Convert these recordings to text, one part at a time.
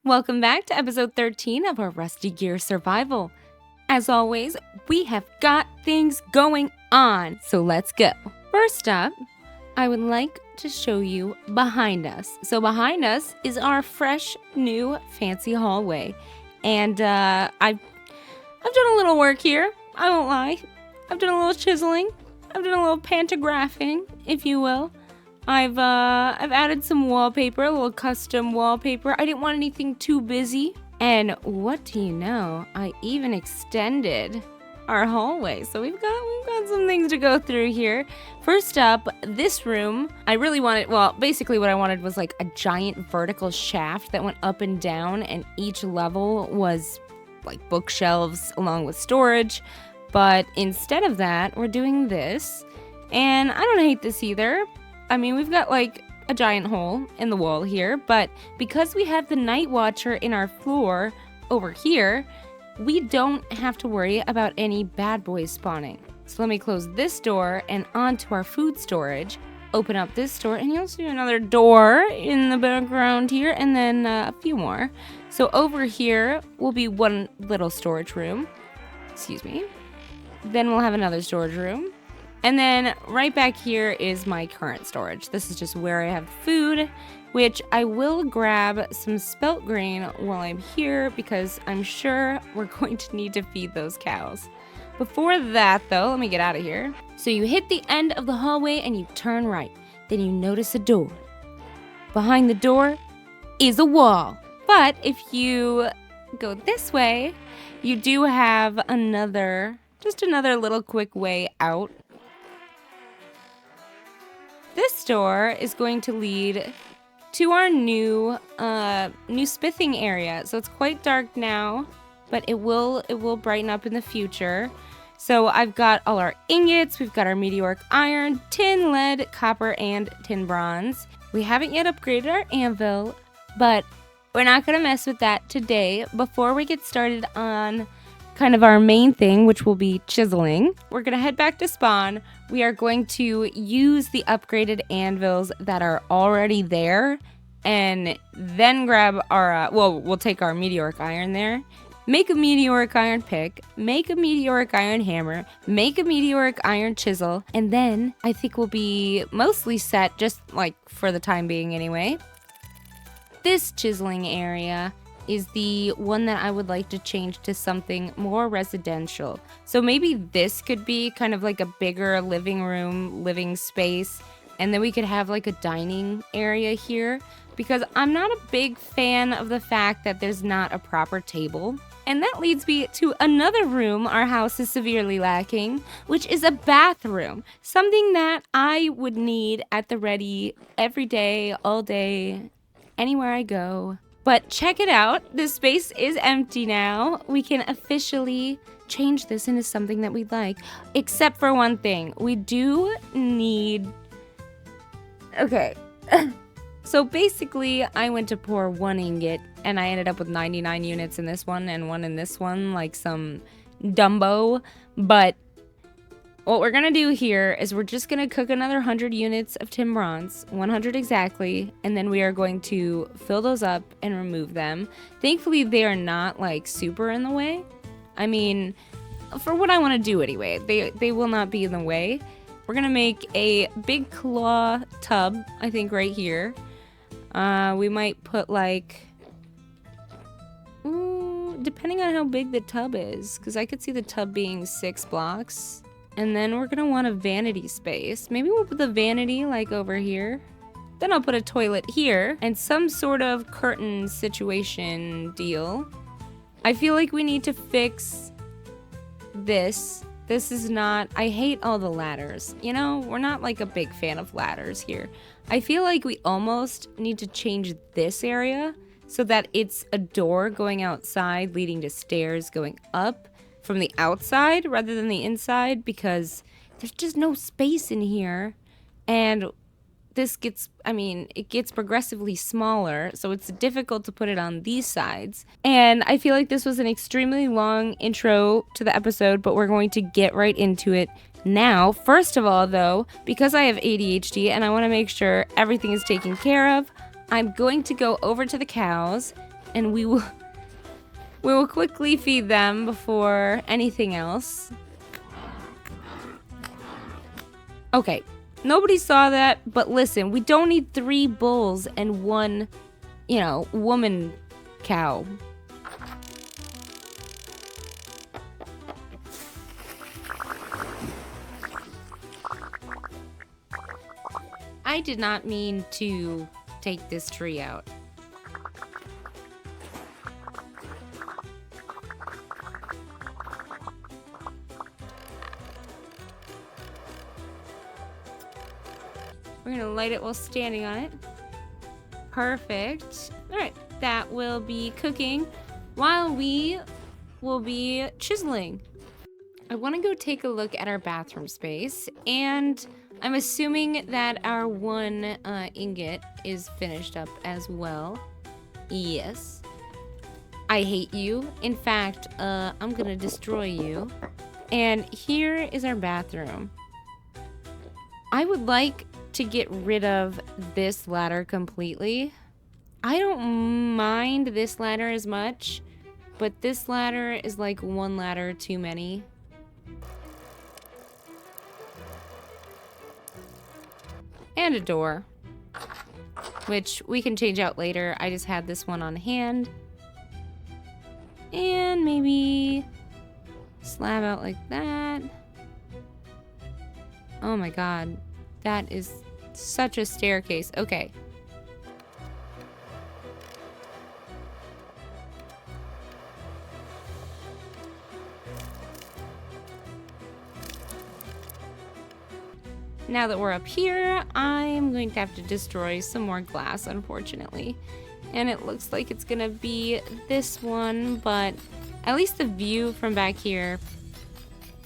Welcome back to episode 13 of our Rusty Gear Survival. As always, we have got things going on, so let's go. First up, I would like to show you behind us. So behind us is our fresh, new, fancy hallway. And I've done a little work here, I won't lie. I've done a little chiseling. I've done a little pantographing, if you will. I've added some wallpaper, a little custom wallpaper. I didn't want anything too busy. And what do you know? I even extended our hallway. So we've got some things to go through here. First up, this room, I really wanted, well, basically what I wanted was like a giant vertical shaft that went up and down, and each level was like bookshelves along with storage. But instead of that, we're doing this. And I don't hate this either. I mean, we've got like a giant hole in the wall here, but because we have the night watcher in our floor over here, we don't have to worry about any bad boys spawning. So let me close this door and onto our food storage, open up this door, and you'll see another door in the background here, and then a few more. So over here will be one little storage room. Excuse me. Then we'll have another storage room. And then right back here is my current storage. This is just where I have food, which I will grab some spelt grain while I'm here because I'm sure we're going to need to feed those cows. Before that, though, let me get out of here. So you hit the end of the hallway and you turn right. Then you notice a door. Behind the door is a wall. But if you go this way, you do have just another little quick way out. This door is going to lead to our new smithing area. So it's quite dark now, but it will brighten up in the future. So I've got all our ingots, we've got our meteoric iron, tin, lead, copper, and tin bronze. We haven't yet upgraded our anvil, but we're not gonna mess with that today. Before we get started on kind of our main thing, which will be chiseling, we're gonna head back to spawn. We are going to use the upgraded anvils that are already there, and then grab our, we'll take our meteoric iron there, make a meteoric iron pick, make a meteoric iron hammer, make a meteoric iron chisel, and then I think we'll be mostly set, just like for the time being anyway. This chiseling area is the one that I would like to change to something more residential. So maybe this could be kind of like a bigger living space, and then we could have like a dining area here, because I'm not a big fan of the fact that there's not a proper table. And that leads me to another room our house is severely lacking, which is a bathroom. Something that I would need at the ready every day, all day, anywhere I go. But check it out, this space is empty now. We can officially change this into something that we'd like. Except for one thing, we do need... Okay, so basically I went to pour one ingot and I ended up with 99 units in this one and one in this one, like some Dumbo. But what we're gonna do here is we're just gonna cook another 100 units of tin bronze, 100 exactly, and then we are going to fill those up and remove them. Thankfully, they are not like super in the way. I mean, for what I want to do anyway, they will not be in the way. We're gonna make a big claw tub, I think right here. We might put like, depending on how big the tub is, because I could see the tub being 6 blocks. And then we're gonna want a vanity space. Maybe we'll put the vanity like over here. Then I'll put a toilet here and some sort of curtain situation deal. I feel like we need to fix this. This is not, I hate all the ladders. You know, we're not like a big fan of ladders here. I feel like we almost need to change this area so that it's a door going outside leading to stairs going up from the outside rather than the inside, because there's just no space in here, and this gets, it gets progressively smaller, so it's difficult to put it on these sides. And I feel like this was an extremely long intro to the episode, but we're going to get right into it now. First of all, though, because I have ADHD and I want to make sure everything is taken care of, I'm going to go over to the cows and we will quickly feed them before anything else. Okay, nobody saw that, but listen, we don't need 3 bulls and 1, you know, woman cow. I did not mean to take this tree out. We're gonna light it while standing on it. Perfect. All right, that will be cooking while we will be chiseling. I want to go take a look at our bathroom space, and I'm assuming that our 1 ingot is finished up as well. Yes. I hate you. In fact, I'm gonna destroy you. And here is our bathroom. I would like to get rid of this ladder completely. I don't mind this ladder as much, but this ladder is like 1 ladder too many. And a door, which we can change out later. I just had this one on hand. And maybe slab out like that. Oh my god, that is such a staircase. Okay. Now that we're up here, I'm going to have to destroy some more glass, unfortunately. And it looks like it's gonna be this one, but at least the view from back here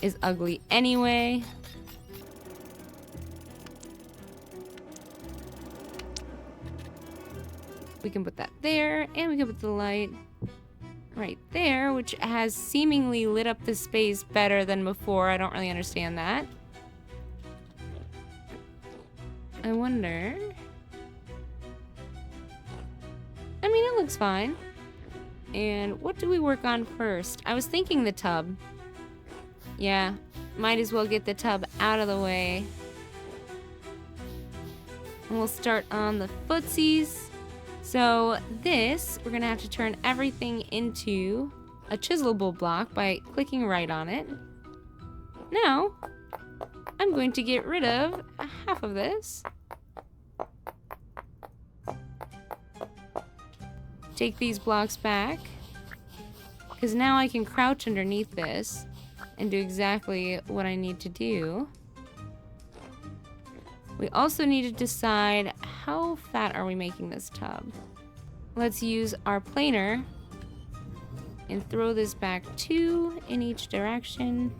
is ugly anyway. We can put that there, and we can put the light right there, which has seemingly lit up the space better than before. I don't really understand that. I wonder... I mean, it looks fine. And what do we work on first? I was thinking the tub. Yeah, might as well get the tub out of the way. And we'll start on the footsies. So this, we're gonna have to turn everything into a chiselable block by clicking right on it. Now, I'm going to get rid of half of this. Take these blocks back, because now I can crouch underneath this and do exactly what I need to do. We also need to decide how fat are we making this tub. Let's use our planer and throw this back 2 in each direction.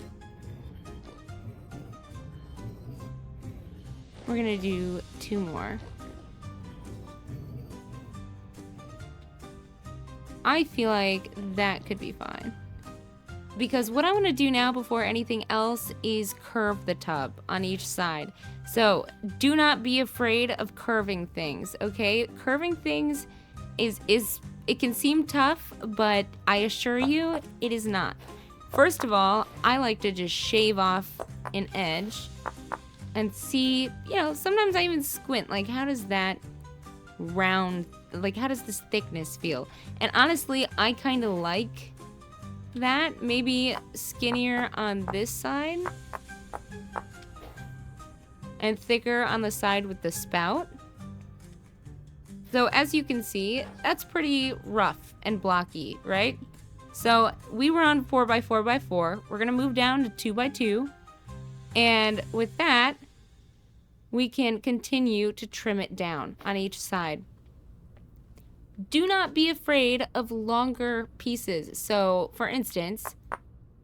We're gonna do 2 more. I feel like that could be fine. Because what I want to do now before anything else is curve the tub on each side. So do not be afraid of curving things, okay? Curving things it can seem tough, but I assure you it is not. First of all, I like to just shave off an edge and see, you know, sometimes I even squint, like how does that round, like how does this thickness feel? And honestly, I kind of like that. Maybe skinnier on this side and thicker on the side with the spout. So as you can see, that's pretty rough and blocky, right? So we were on 4x4x4. We're gonna move down to 2x2. And with that, we can continue to trim it down on each side. Do not be afraid of longer pieces. So for instance,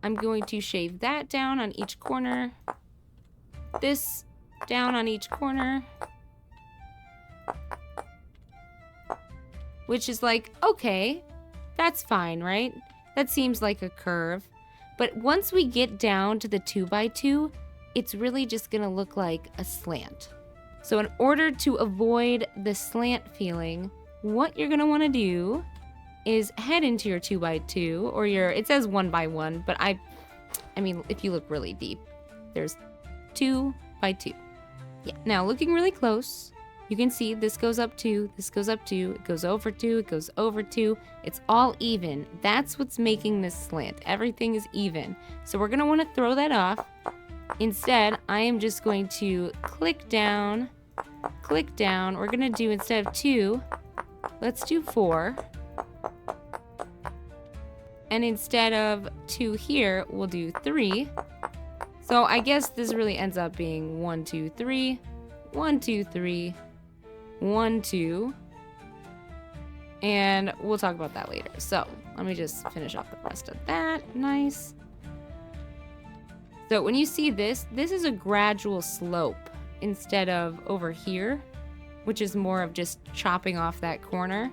I'm going to shave that down on each corner, this down on each corner, which is like, okay, that's fine, right? That seems like a curve. But once we get down to the 2x2, it's really just gonna look like a slant. So in order to avoid the slant feeling, what you're gonna wanna do is head into your 2x2 or your, it says 1x1, but I mean, if you look really deep, there's 2x2. Yeah, now looking really close, you can see this goes up 2, this goes up 2, it goes over 2, it goes over 2. It's all even. That's what's making this slant. Everything is even. So we're gonna wanna throw that off. Instead, I am just going to click down. We're gonna do, instead of 2, let's do 4. And instead of 2 here, we'll do 3. So I guess this really ends up being 1, 2, 3, 1, 2, 3, 1, 2. And we'll talk about that later. So let me just finish off the rest of that. Nice. So when you see this, this is a gradual slope instead of over here, which is more of just chopping off that corner.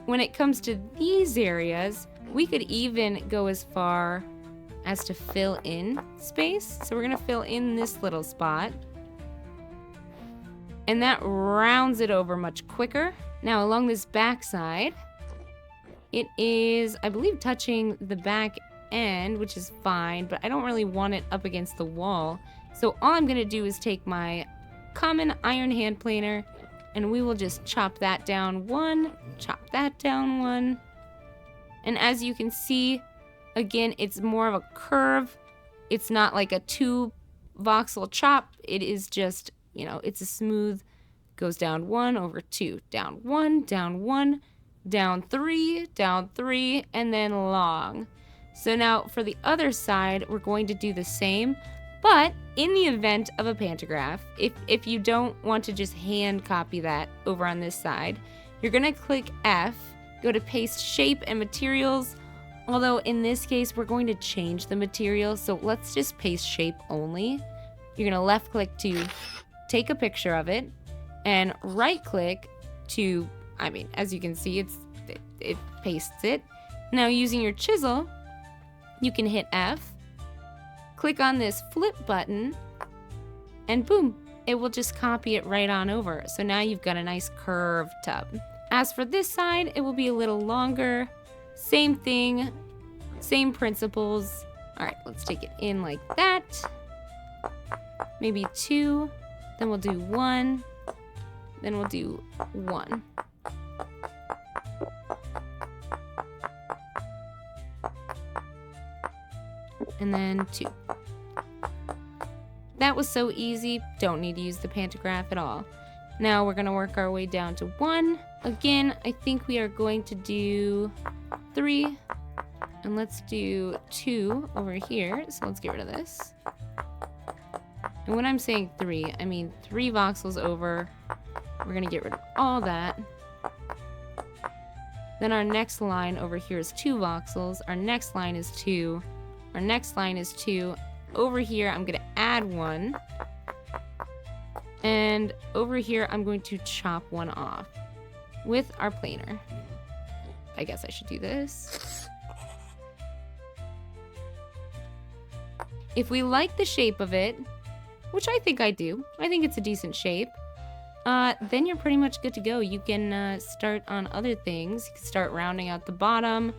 When it comes to these areas, we could even go as far as to fill in space. So we're gonna fill in this little spot. And that rounds it over much quicker. Now along this back side, it is, I believe, touching the back end, which is fine, but I don't really want it up against the wall. So all I'm gonna do is take my common iron hand planer and we will just chop that down 1, chop that down 1. And as you can see, again, it's more of a curve. It's not like a 2 voxel chop. It is just, you know, it's a smooth, goes down 1 over 2, down 1, down 1, down 3, and then long. So now for the other side, we're going to do the same, but in the event of a pantograph, if you don't want to just hand copy that over on this side, you're gonna click F, go to paste shape and materials, although in this case, we're going to change the material, so let's just paste shape only. You're gonna left click to take a picture of it, and right click to, I mean, as you can see, it pastes it. Now using your chisel, you can hit F, click on this flip button, and boom, it will just copy it right on over. So now you've got a nice curved tub. As for this side, it will be a little longer. Same thing, same principles. All right, let's take it in like that. Maybe 2, then we'll do 1, then we'll do 1. And then 2. That was so easy, don't need to use the pantograph at all. Now we're gonna work our way down to 1. Again, I think we are going to do 3, and let's do 2 over here. So let's get rid of this. And when I'm saying 3, I mean 3 voxels over. We're gonna get rid of all that. Then our next line over here is 2 voxels. Our next line is 2. Our next line is 2. Over here, I'm gonna add 1. And over here, I'm going to chop 1 off with our planer. I guess I should do this. If we like the shape of it, which I think I do, I think it's a decent shape, then you're pretty much good to go. You can start on other things. You can start rounding out the bottom.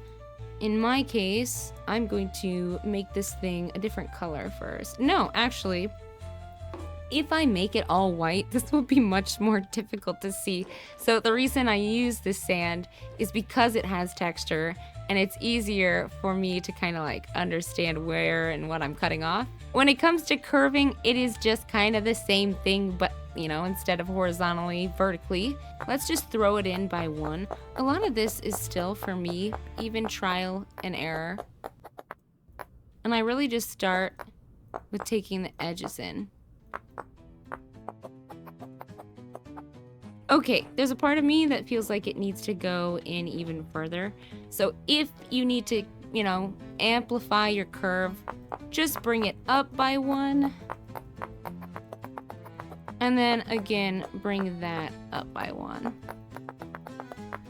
In my case, I'm going to make this thing a different color first. No, actually, if I make it all white, this will be much more difficult to see. So the reason I use this sand is because it has texture and it's easier for me to kind of like understand where and what I'm cutting off. When it comes to curving, it is just kind of the same thing, but you know, instead of horizontally, vertically. Let's just throw it in by 1. A lot of this is still, for me, even trial and error. And I really just start with taking the edges in. Okay, there's a part of me that feels like it needs to go in even further. So if you need to, you know, amplify your curve, just bring it up by 1. And then again, bring that up by 1.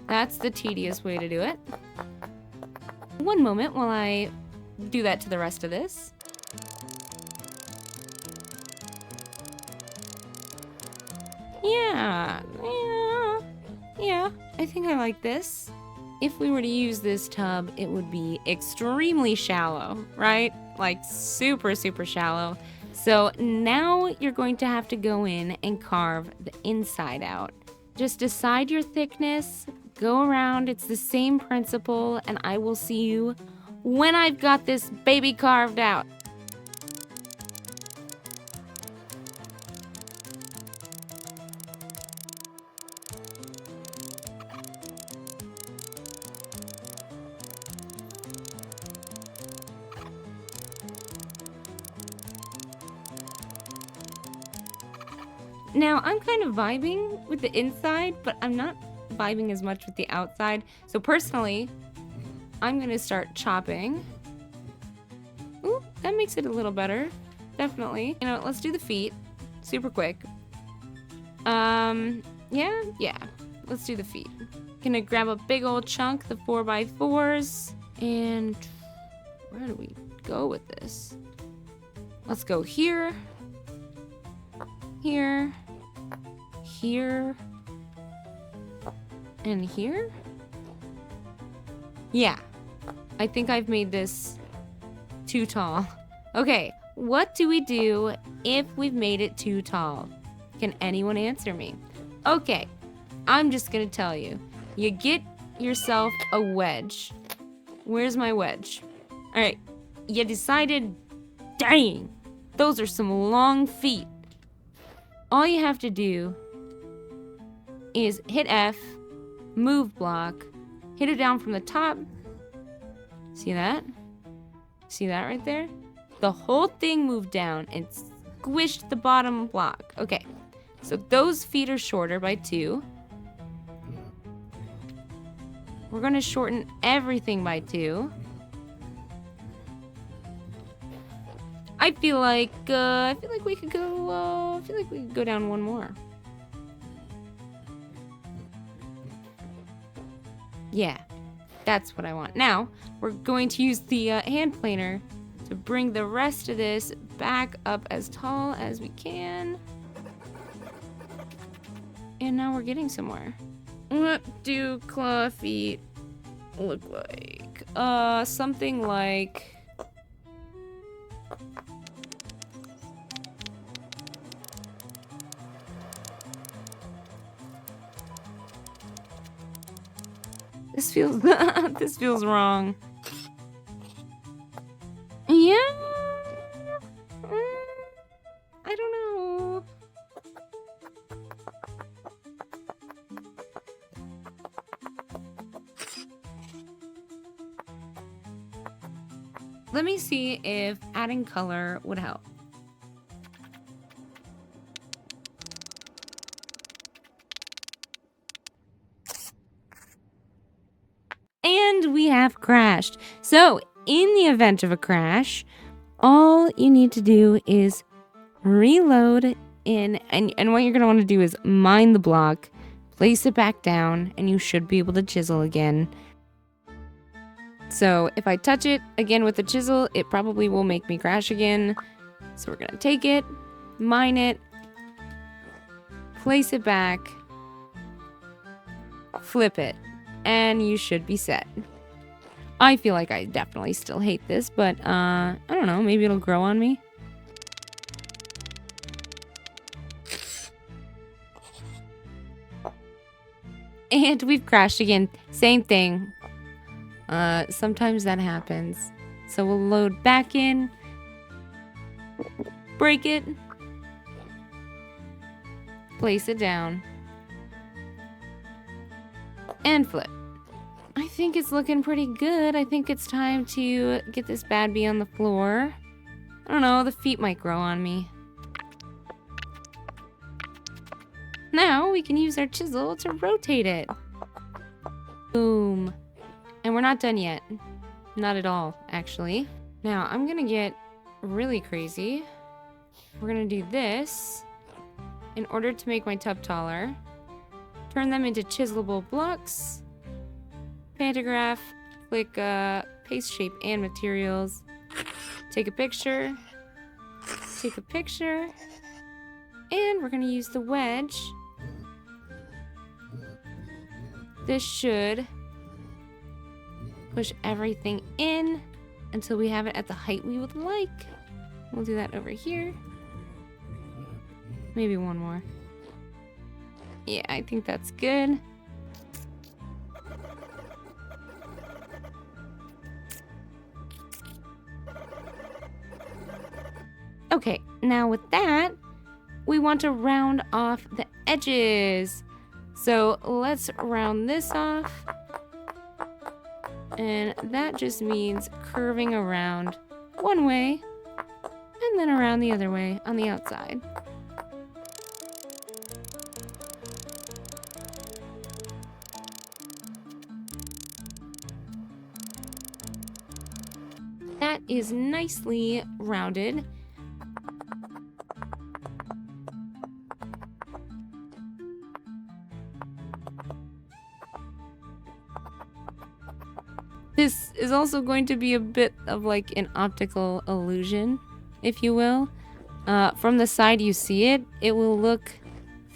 That's the tedious way to do it. One moment while I do that to the rest of this. Yeah, I think I like this. If we were to use this tub, it would be extremely shallow, right? Like super, super shallow. So now you're going to have to go in and carve the inside out. Just decide your thickness, go around, it's the same principle, and I will see you when I've got this baby carved out. Now, I'm kind of vibing with the inside, but I'm not vibing as much with the outside. So personally, I'm gonna start chopping. Ooh, that makes it a little better. Definitely. You know, let's do the feet. Super quick. Yeah. Let's do the feet. Gonna grab a big old chunk, the 4x4s. And where do we go with this? Let's go here. Here. Here. And here? Yeah. I think I've made this too tall. Okay, what do we do if we've made it too tall? Can anyone answer me? Okay, I'm just gonna tell you. You get yourself a wedge. Where's my wedge? All right, you decided, dang, those are some long feet. All you have to do is hit F, move block, hit it down from the top. See that? See that right there? The whole thing moved down and squished the bottom block. Okay, so those feet are shorter by 2. We're gonna shorten everything by 2. I feel like we could go down one more. Yeah, that's what I want. Now, we're going to use the hand planer to bring the rest of this back up as tall as we can. And now we're getting somewhere. What do claw feet look like? Something like... This feels wrong. Yeah. I don't know. Let me see if adding color would help. And we have crashed. So, in the event of a crash, all you need to do is reload in, and what you're going to want to do is mine the block, place it back down, and you should be able to chisel again. So, if I touch it again with the chisel, it probably will make me crash again. So, we're going to take it, mine it, place it back, flip it, and you should be set. I feel like I definitely still hate this, but I don't know, maybe it'll grow on me. And we've crashed again. Same thing. Sometimes that happens. So we'll load back in, break it, place it down, and flip. I think it's looking pretty good. I think it's time to get this bad bee on the floor. I don't know, the feet might grow on me. Now we can use our chisel to rotate it. Boom. And we're not done yet. Not at all, actually. Now I'm gonna get really crazy. We're gonna do this in order to make my tub taller. Turn them into chiselable blocks. Pantograph, click paste shape and materials. Take a picture. Take a picture. And we're gonna use the wedge. this should push everything in until we have it at the height we would like. We'll do that over here. Maybe one more. Yeah, I think that's good. Okay, now with that, we want to round off the edges. So let's round this off. And that just means curving around one way and then around the other way on the outside. That is nicely rounded. This is also going to be a bit of like an optical illusion, if you will. From the side you see it, it will look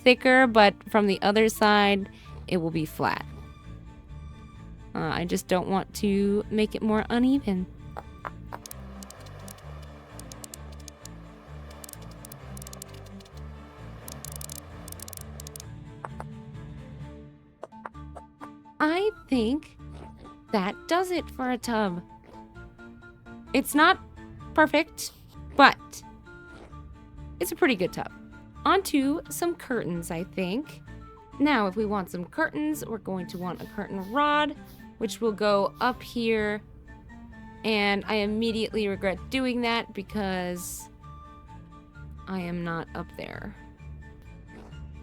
thicker, but from the other side, it will be flat. I just don't want to make it more uneven. I think that does it for a tub. It's not perfect, but it's a pretty good tub. Onto some curtains, I think. Now, if we want some curtains, we're going to want a curtain rod, which will go up here. And I immediately regret doing that because I am not up there.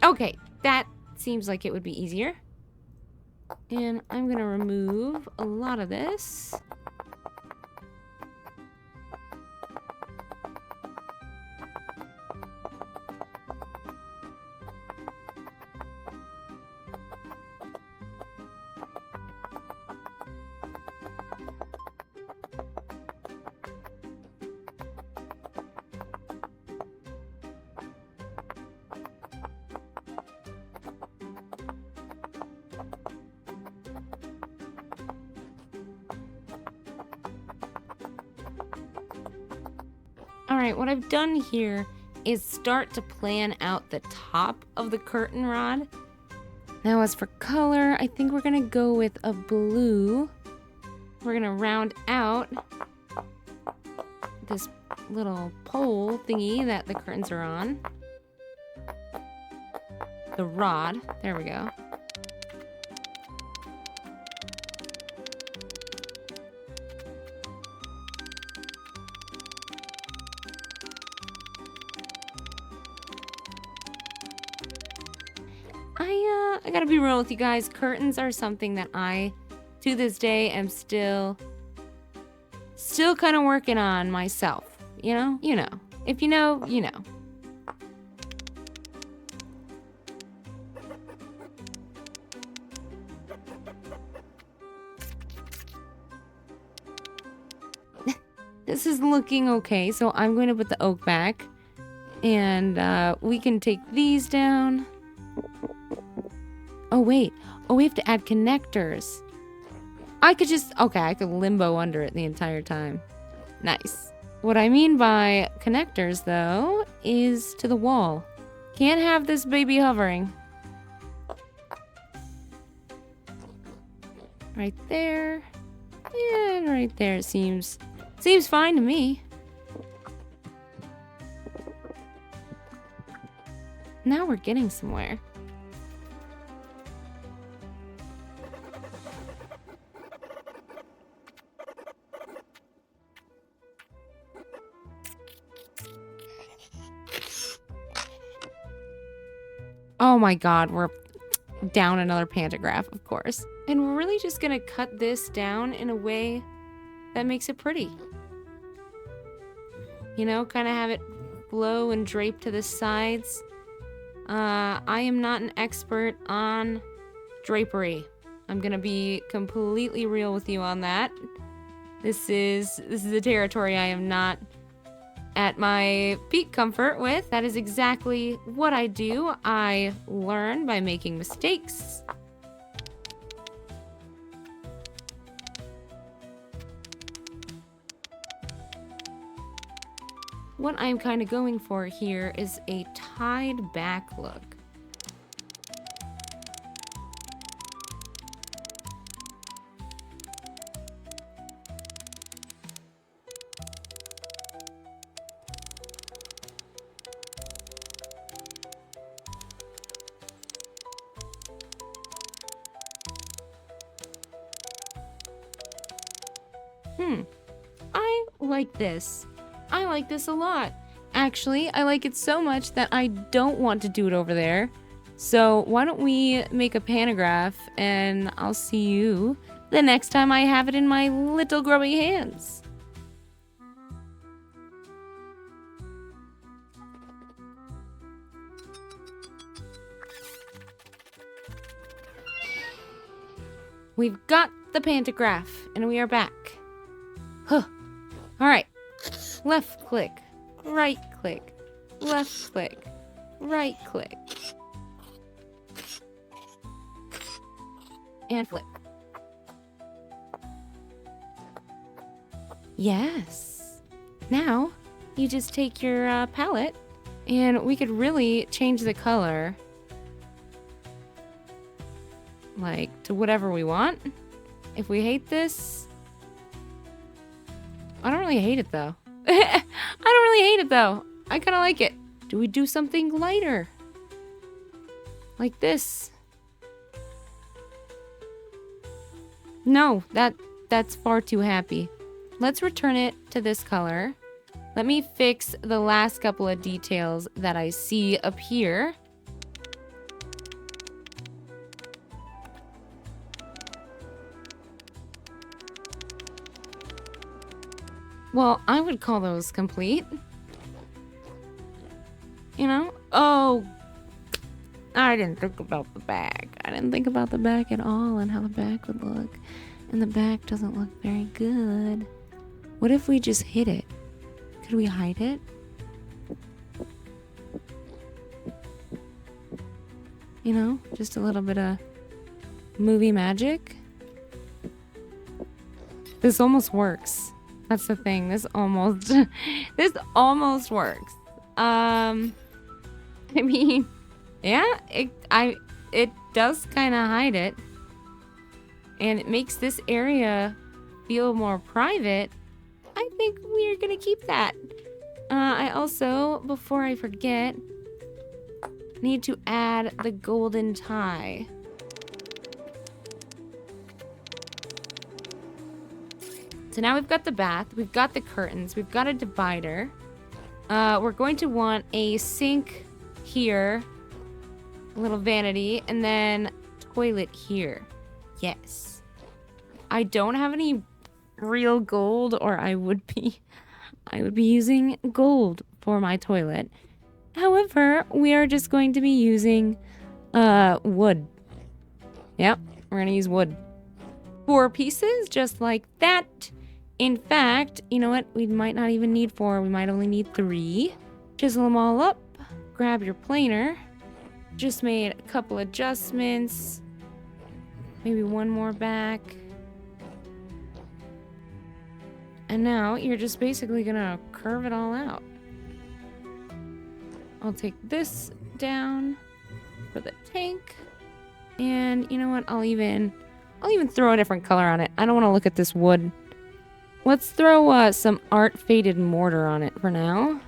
Okay, that seems like it would be easier. And I'm gonna remove a lot of this. Alright, what I've done here is start to plan out the top of the curtain rod. Now as for color, I think we're gonna go with a blue. We're gonna round out this little pole thingy that the curtains are on. The rod, there we go. I gotta be real with you guys. Curtains are something that I, to this day, am still kind of working on myself. You know? You know. If you know, you know. This is looking okay, so I'm going to put the oak back. And we can take these down. Oh, wait. Oh, we have to add connectors. I could limbo under it the entire time. Nice. What I mean by connectors, though, is to the wall. Can't have this baby hovering. Right there. And right there seems fine to me. Now we're getting somewhere. Oh my god, we're down another pantograph, of course. And we're really just gonna cut this down in a way that makes it pretty. You know, kind of have it flow and drape to the sides. I am not an expert on drapery. I'm gonna be completely real with you on that. This is a territory I am not at my peak comfort with. That is exactly what I do. I learn by making mistakes. what I'm kind of going for here is a tied back look. I like this. I like this a lot. Actually, I like it so much that I don't want to do it over there. So why don't we make a pantograph and I'll see you the next time I have it in my little grubby hands. We've got the pantograph and we are back. Huh. All right. Left click, right click, left click, right click. And flip. Yes. Now, you just take your palette and we could really change the color. Like, to whatever we want. If we hate this... I don't really hate it, though. I don't really hate it, though. I kind of like it. Do we do something lighter? Like this? No, that's far too happy. Let's return it to this color. Let me fix the last couple of details that I see up here. Well, I would call those complete. You know? Oh, I didn't think about the back. I didn't think about the back at all and how the back would look. And the back doesn't look very good. What if we just hid it? Could we hide it? You know, just a little bit of movie magic. This almost works. That's the thing. This almost works. I mean, yeah, it does kind of hide it, and it makes this area feel more private. I think we're gonna keep that. I also, before I forget, need to add the golden tie. So now we've got the bath, we've got the curtains, we've got a divider. We're going to want a sink here, a little vanity, and then toilet here. Yes. I don't have any real gold, or I would be using gold for my toilet. However, we are just going to be using wood. Yep, we're gonna use wood. 4 pieces, just like that. In fact, you know what? We might not even need 4. We might only need 3. Chisel them all up. Grab your planer. Just made a couple adjustments. Maybe one more back. And now you're just basically gonna curve it all out. I'll take this down for the tank. And you know what? I'll even throw a different color on it. I don't want to look at this wood. Let's throw some art faded mortar on it for now.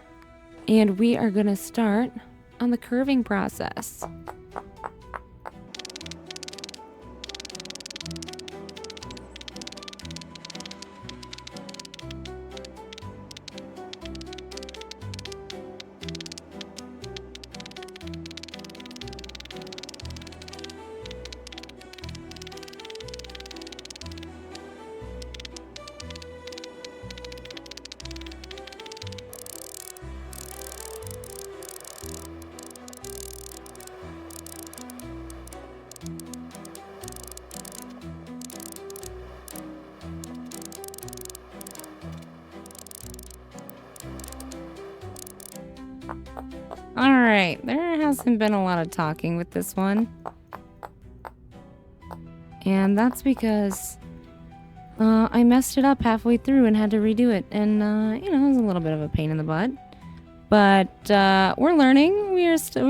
And we are going to start on the curving process. Alright, there hasn't been a lot of talking with this one. And that's because I messed it up halfway through and had to redo it. And, you know, it was a little bit of a pain in the butt. but we're learning. We're still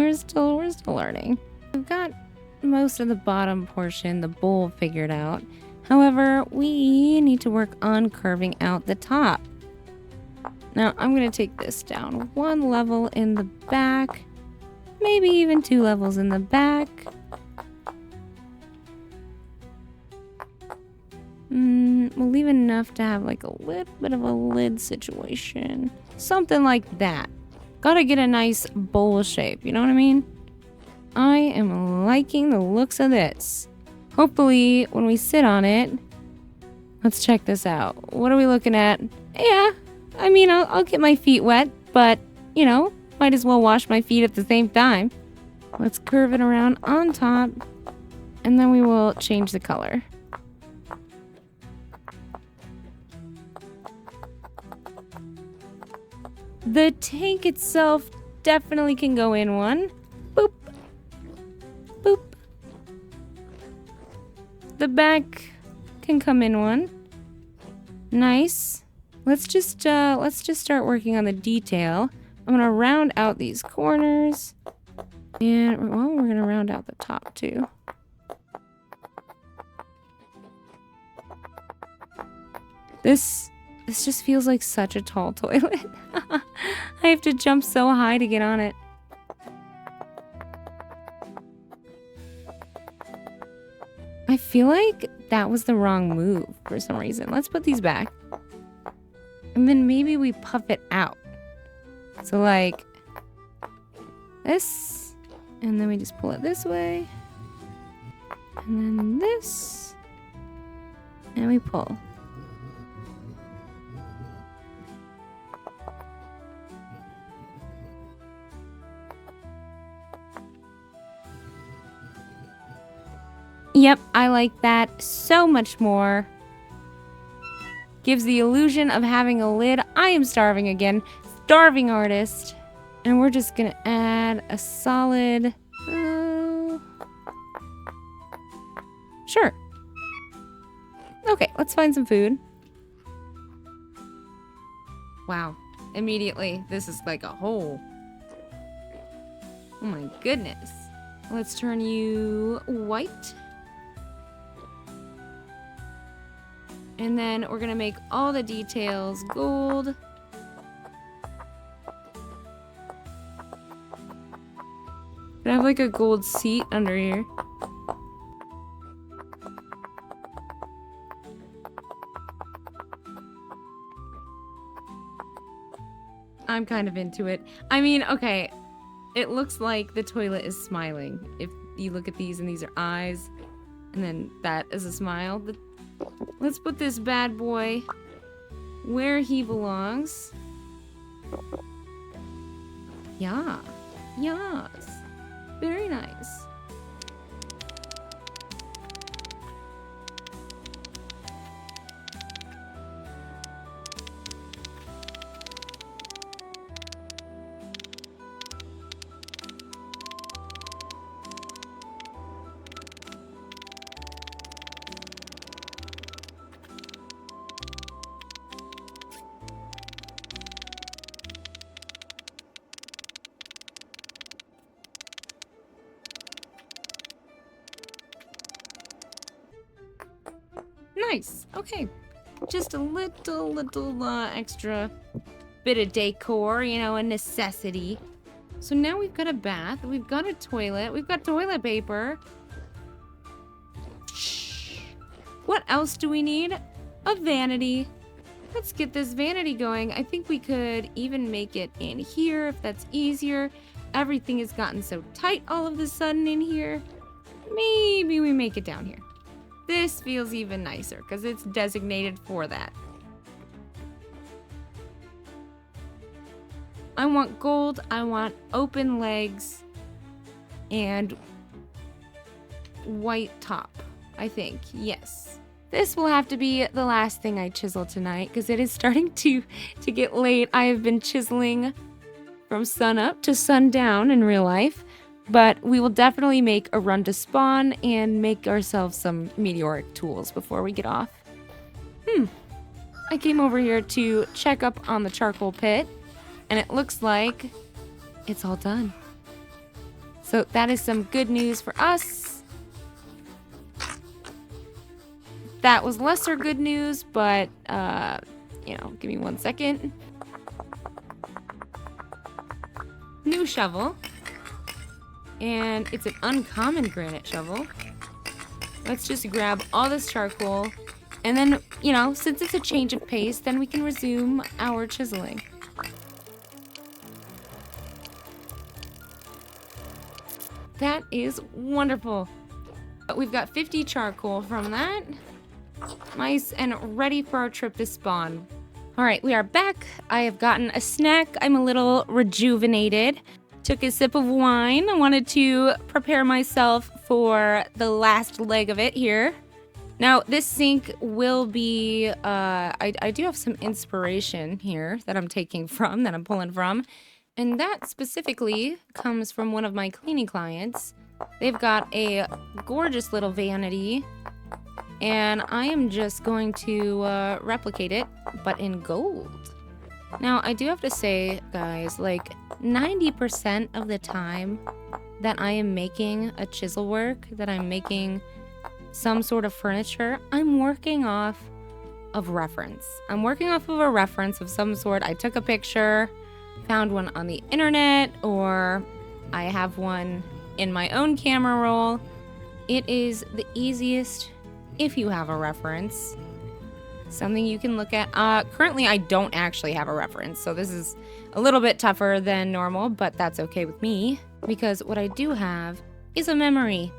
learning. We've got most of the bottom portion, the bowl, figured out. However, we need to work on curving out the top. Now, I'm going to take this down 1 level in the back, maybe even 2 levels in the back. We'll leave enough to have like a little bit of a lid situation. Something like that. Gotta get a nice bowl shape, you know what I mean? I am liking the looks of this. Hopefully, when we sit on it, let's check this out. What are we looking at? Yeah, I mean, I'll get my feet wet, but, you know, might as well wash my feet at the same time. Let's curve it around on top, and then we will change the color. The tank itself definitely can go in one. Boop. Boop. The back can come in one. Nice. Let's just start working on the detail. I'm gonna round out these corners. And well, we're gonna round out the top too. This just feels like such a tall toilet. I have to jump so high to get on it. I feel like that was the wrong move for some reason. Let's put these back. And then maybe we puff it out. So like this. And then we just pull it this way. And then this. And we pull. Yep, I like that so much more. Gives the illusion of having a lid. I am starving again. Starving artist. And we're just gonna add a solid... sure. Okay, let's find some food. Wow. Immediately, this is like a hole. Oh my goodness. Let's turn you white. And then we're gonna make all the details gold. I have like a gold seat under here. I'm kind of into it. I mean, okay, it looks like the toilet is smiling. If you look at these and these are eyes, and then that is a smile. Let's put this bad boy where he belongs. Yeah. Yes. Very nice. Nice. Okay. Just a little extra bit of decor, you know, a necessity. So now we've got a bath, we've got a toilet, we've got toilet paper. What else do we need? A vanity. Let's get this vanity going. I think we could even make it in here if that's easier. Everything has gotten so tight all of a sudden in here. Maybe we make it down here. This feels even nicer because it's designated for that. I want gold, I want open legs, and white top, I think, yes. This will have to be the last thing I chisel tonight because it is starting to get late. I have been chiseling from sun up to sundown in real life. But we will definitely make a run to spawn and make ourselves some meteoric tools before we get off. I came over here to check up on the charcoal pit. And it looks like it's all done. So that is some good news for us. That was lesser good news, but, you know, give me 1 second. New shovel. And it's an uncommon granite shovel. Let's just grab all this charcoal. And then, you know, since it's a change of pace, then we can resume our chiseling. That is wonderful. We've got 50 charcoal from that. Nice and ready for our trip to spawn. All right, we are back. I have gotten a snack. I'm a little rejuvenated. Took a sip of wine. I wanted to prepare myself for the last leg of it here. Now, this sink will be, I do have some inspiration here that I'm taking from, that I'm pulling from. And that specifically comes from one of my cleaning clients. They've got a gorgeous little vanity. And I am just going to replicate it, but in gold. Now, I do have to say, guys, like 90% of the time that I am making a chisel work, that I'm making some sort of furniture, I'm working off of reference. I'm working off of a reference of some sort. I took a picture, found one on the internet, or I have one in my own camera roll. It is the easiest if you have a reference. Something you can look at. Currently, I don't actually have a reference, so this is a little bit tougher than normal, but that's okay with me, because what I do have is a memory.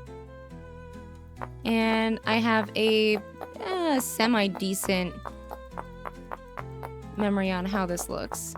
And I have a semi-decent memory on how this looks.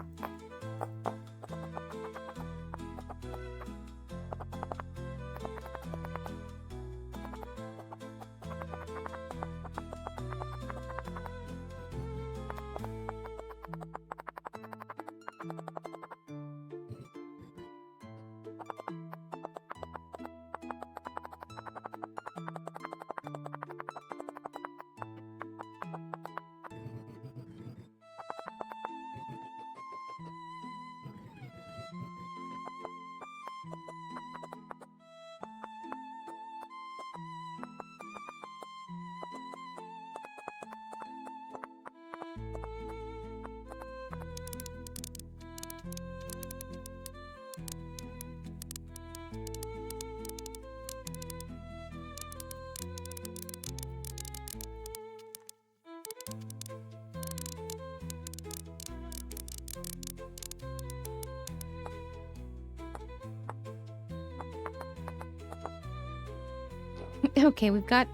Okay, we've got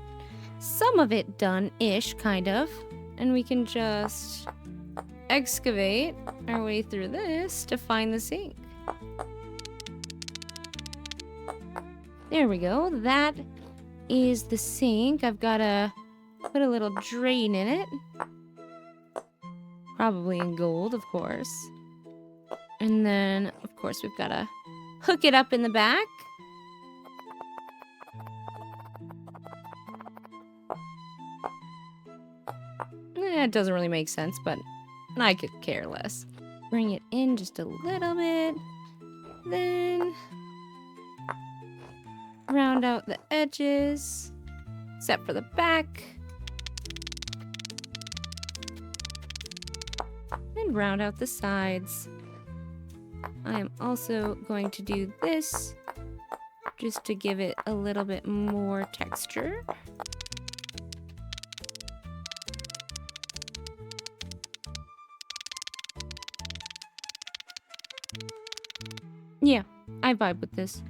some of it done-ish, kind of. And we can just excavate our way through this to find the sink. There we go. That is the sink. I've got to put a little drain in it. Probably in gold, of course. And then, of course, we've got to hook it up in the back. It doesn't really make sense, but I could care less. Bring it in just a little bit. Then round out the edges, except for the back. And round out the sides. I am also going to do this just to give it a little bit more texture. Yeah, I vibe with this.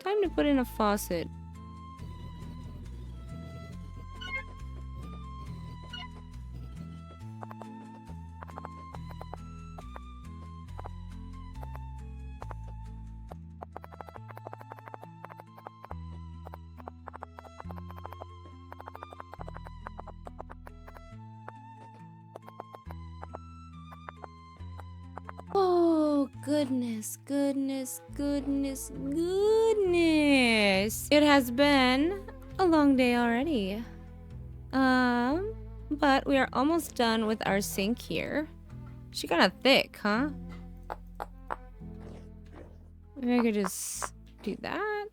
Time to put in a faucet. Oh, goodness, goodness, goodness, goodness. It has been a long day already. But we are almost done with our sink here. She got a thick, huh? Maybe I could just do that.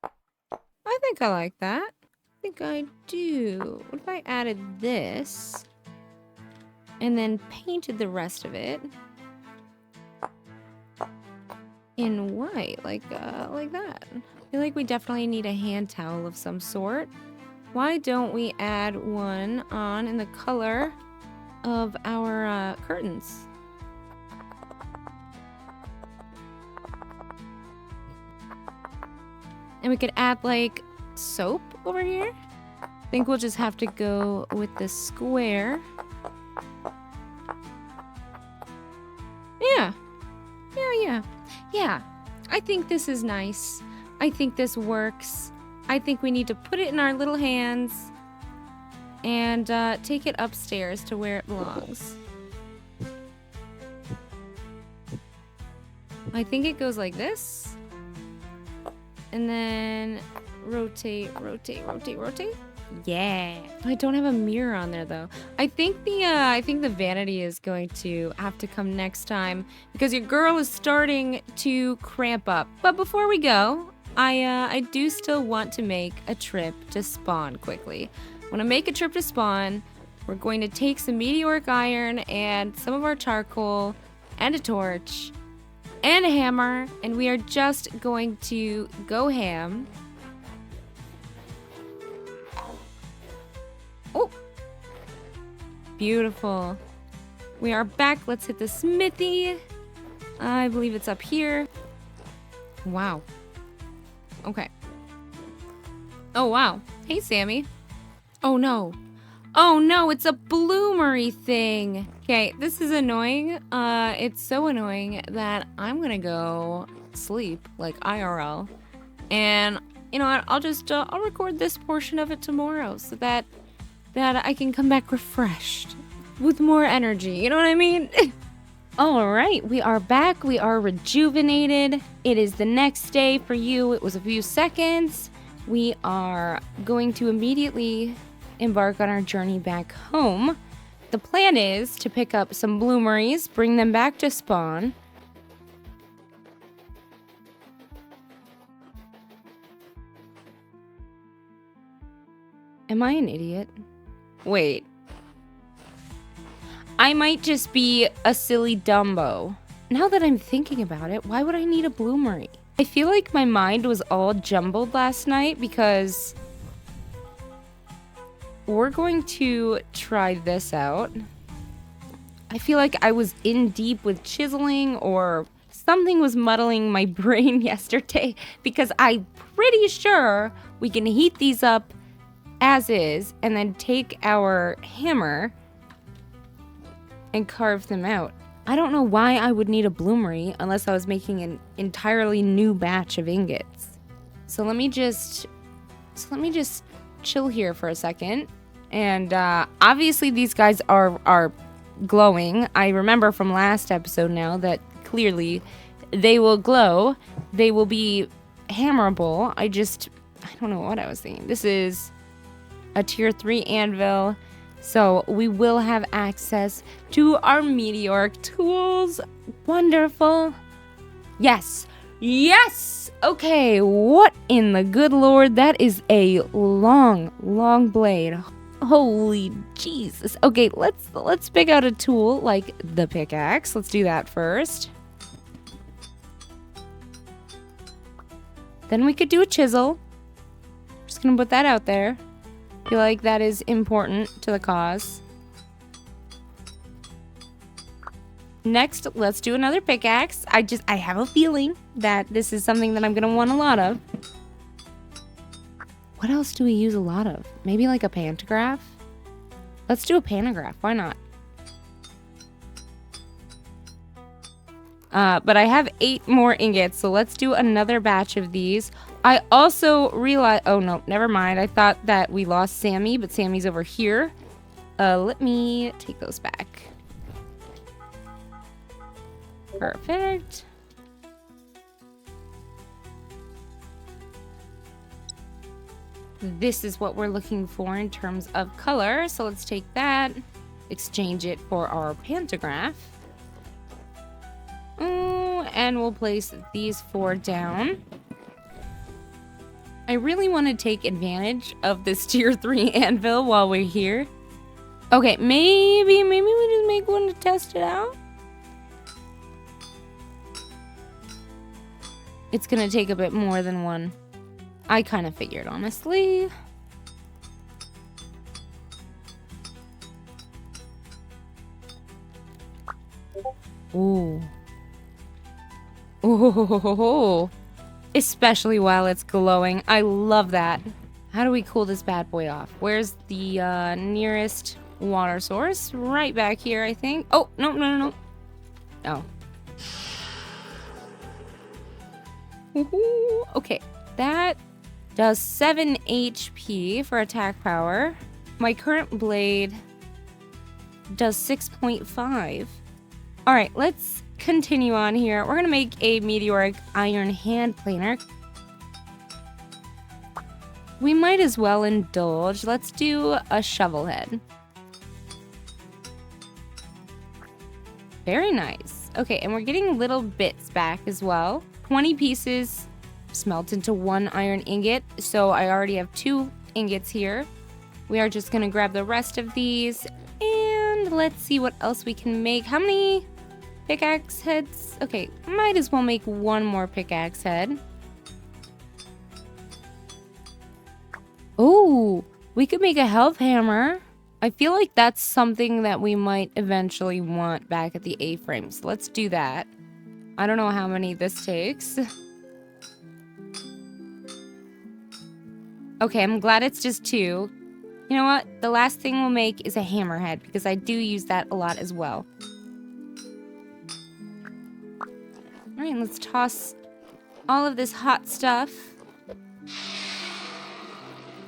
I think I like that. I think I do. What if I added this and then painted the rest of it in white, like that? I feel like we definitely need a hand towel of some sort. Why don't we add one on in the color of our curtains? And we could add like soap over here. I think we'll just have to go with the square. Yeah. I think this is nice. I think this works. I think we need to put it in our little hands and take it upstairs to where it belongs. I think it goes like this. And then rotate. Yeah. I don't have a mirror on there though. I think the vanity is going to have to come next time because your girl is starting to cramp up. But before we go, I do still want to make a trip to spawn quickly. When I make a trip to spawn, we're going to take some meteoric iron and some of our charcoal and a torch and a hammer, and we are just going to go ham. Oh, beautiful. We are back. Let's hit the smithy. I believe it's up here. Wow. Okay. Oh, wow. Hey, Sammy. Oh, no. Oh, no, it's a bloomery thing. Okay, this is annoying. It's so annoying that I'm gonna go sleep, like IRL. And, you know what, I'll record this portion of it tomorrow so that I can come back refreshed with more energy. You know what I mean? All right, we are back. We are rejuvenated. It is the next day for you. It was a few seconds. We are going to immediately embark on our journey back home. The plan is to pick up some bloomeries, bring them back to spawn. Am I an idiot? Wait. I might just be a silly Dumbo. Now that I'm thinking about it, why would I need a bloomery? I feel like my mind was all jumbled last night because we're going to try this out. I feel like I was in deep with chiseling or something was muddling my brain yesterday because I'm pretty sure we can heat these up as is and then take our hammer and carve them out. I don't know why I would need a bloomery unless I was making an entirely new batch of ingots. So let me just chill here for a second. And obviously these guys are glowing. I remember from last episode now that clearly they will glow. They will be hammerable. I don't know what I was thinking. This is a tier 3 anvil. So we will have access to our meteoric tools. Wonderful. Yes. Okay, what in the good Lord? That is a long blade. Holy Jesus. Okay, let's pick out a tool like the pickaxe. Let's do that first. Then we could do a chisel. Just gonna put that out there. I feel like that is important to the cause. Next, let's do another pickaxe. I have a feeling that this is something that I'm gonna want a lot of. What else do we use a lot of? Maybe like a pantograph? Let's do a pantograph, why not? But I have 8 more ingots, so let's do another batch of these. I also realized, oh no, never mind. I thought that we lost Sammy, but Sammy's over here. Let me take those back. Perfect. This is what we're looking for in terms of color. So let's take that, exchange it for our pantograph. and we'll place these 4 down. I really want to take advantage of this tier 3 anvil while we're here. Okay, maybe we just make one to test it out. It's gonna take a bit more than one. I kind of figured, honestly. Ooh. Ooh. Especially while it's glowing. I love that. How do we cool this bad boy off? Where's the nearest water source? Right back here, I think. Oh, no. Oh. Ooh, okay, that does 7 HP for attack power. My current blade does 6.5. All right, let's continue on here. We're gonna make a meteoric iron hand planer. We might as well indulge. Let's do a shovel head. Very nice. Okay, and we're getting little bits back as well. 20 pieces smelt into 1 iron ingot, so I already have 2 ingots here. We are just gonna grab the rest of these, and let's see what else we can make. How many pickaxe heads? Okay, might as well make 1 more pickaxe head. Oh, we could make a health hammer. I feel like that's something that we might eventually want back at the A-frame, so let's do that. I don't know how many this takes. Okay, I'm glad it's just 2. You know what? The last thing we'll make is a hammerhead, because I do use that a lot as well. Alright, let's toss all of this hot stuff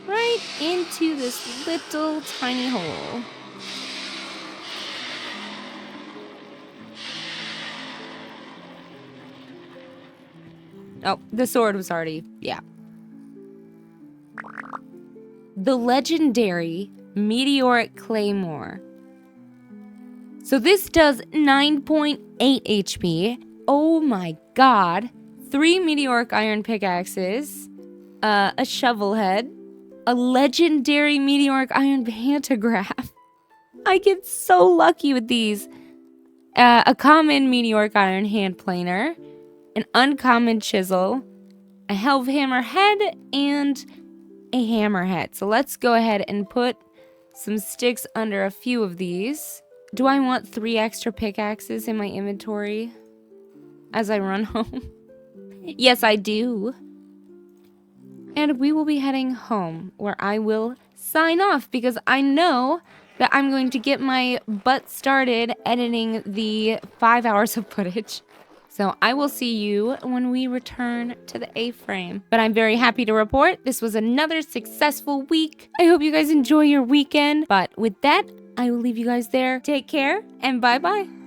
right into this little tiny hole. Oh, the sword was already, yeah. The legendary Meteoric Claymore. So this does 9.8 HP. Oh my god. 3 meteoric iron pickaxes, a shovel head, a legendary meteoric iron pantograph. I get so lucky with these. A common meteoric iron hand planer, an uncommon chisel, a hellhammer head, and a hammerhead. So let's go ahead and put some sticks under a few of these. Do I want 3 extra pickaxes in my inventory as I run home? Yes, I do. And we will be heading home, where I will sign off because I know that I'm going to get my butt started editing the 5 hours of footage. So I will see you when we return to the A-frame. But I'm very happy to report this was another successful week. I hope you guys enjoy your weekend. But with that, I will leave you guys there. Take care and bye-bye.